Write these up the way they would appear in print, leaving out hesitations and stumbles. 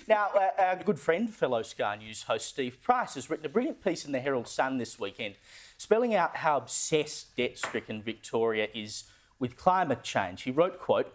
Now, our good friend, fellow Sky News host Steve Price, has written a brilliant piece in the Herald Sun this weekend, spelling out how obsessed, debt-stricken Victoria is with climate change. He wrote, quote,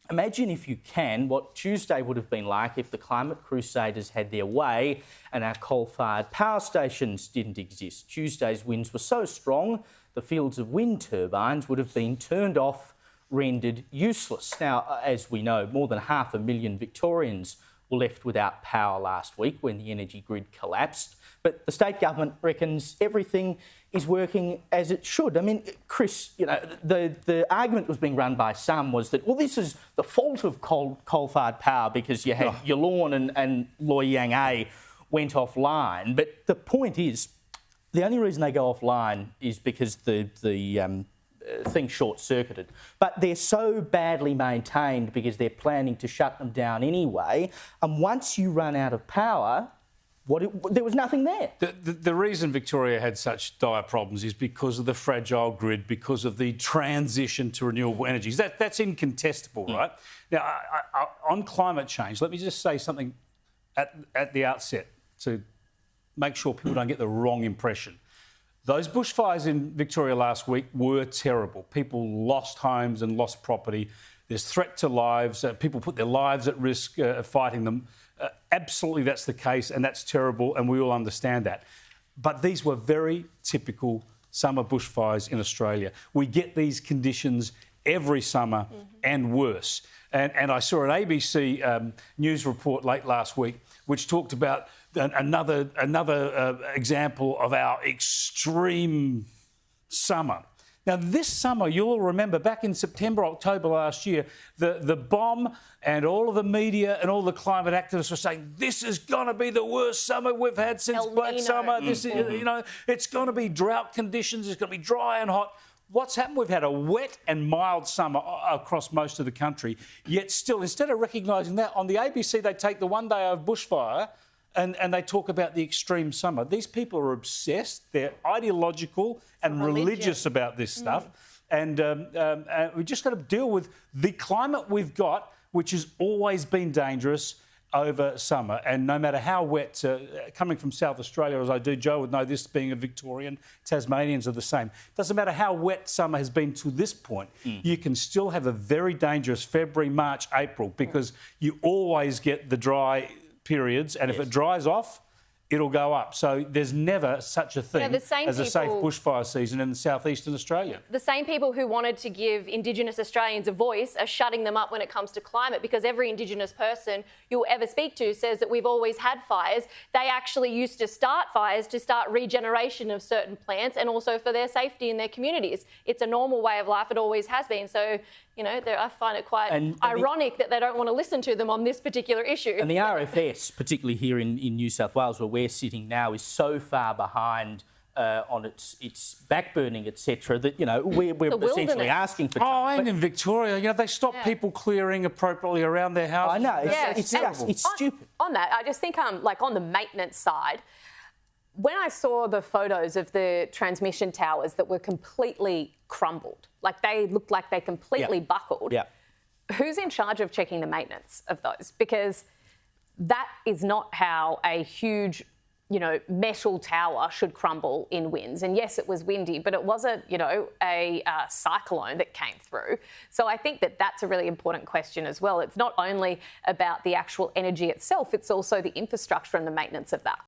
"Imagine, if you can, what Tuesday would have been like if the climate crusaders had their way and our coal-fired power stations didn't exist. Tuesday's winds were so strong, the fields of wind turbines would have been turned off, rendered useless." Now, as we know, more than 500,000 Victorians were left without power last week when the energy grid collapsed. But the state government reckons everything is working as it should. I mean, Chris, you know, the argument was being run by some was that, well, this is the fault of coal-fired power because you had your Lawn and Loy Yang A went offline. But the point is, the only reason they go offline is because the thing short-circuited. But they're so badly maintained because they're planning to shut them down anyway. And once you run out of power, there was nothing there. The reason Victoria had such dire problems is because of the fragile grid, because of the transition to renewable energies. That's incontestable, right? Now, on climate change, let me just say something at the outset to make sure people don't get the wrong impression. Those bushfires in Victoria last week were terrible. People lost homes and lost property. There's threat to lives. People put their lives at risk fighting them. Absolutely, that's the case, and that's terrible, and we all understand that. But these were very typical summer bushfires in Australia. We get these conditions every summer and worse. And I saw an ABC news report late last week which talked about another example of our extreme summer. Now, this summer, you'll remember, back in September, October last year, the bomb and all of the media and all the climate activists were saying, this is going to be the worst summer we've had since Black Summer. This is, you know, it's going to be drought conditions. It's going to be dry and hot. What's happened? We've had a wet and mild summer across most of the country. Yet still, instead of recognising that, on the ABC, they take the one day of bushfire and they talk about the extreme summer. These people are obsessed. They're ideological and religious about this stuff. And we've just got to deal with the climate we've got, which has always been dangerous over summer. And no matter how wet, coming from South Australia, as I do, Joe would know this being a Victorian, Tasmanians are the same. Doesn't matter how wet summer has been to this point, you can still have a very dangerous February, March, April, because you always get the dry periods, and if it dries off, it'll go up. So there's never such a thing as a safe bushfire season in southeastern Australia. The same people who wanted to give Indigenous Australians a voice are shutting them up when it comes to climate, because every Indigenous person you'll ever speak to says that we've always had fires. They actually used to start fires to start regeneration of certain plants and also for their safety in their communities. It's a normal way of life. It always has been. So, you know, I find it quite ironic that they don't want to listen to them on this particular issue. And the RFS, particularly here in New South Wales, where we're sitting now, is so far behind on its backburning, etc., that, you know, we're essentially asking for... and in Victoria, you know, they stop people clearing appropriately around their houses. I know, it's stupid. On that, I just think, like, on the maintenance side, when I saw the photos of the transmission towers that were completely crumbled, like they looked like they completely buckled, who's in charge of checking the maintenance of those? Because that is not how a huge, you know, metal tower should crumble in winds. And yes, it was windy, but it wasn't, you know, a cyclone that came through. So I think that that's a really important question as well. It's not only about the actual energy itself, it's also the infrastructure and the maintenance of that.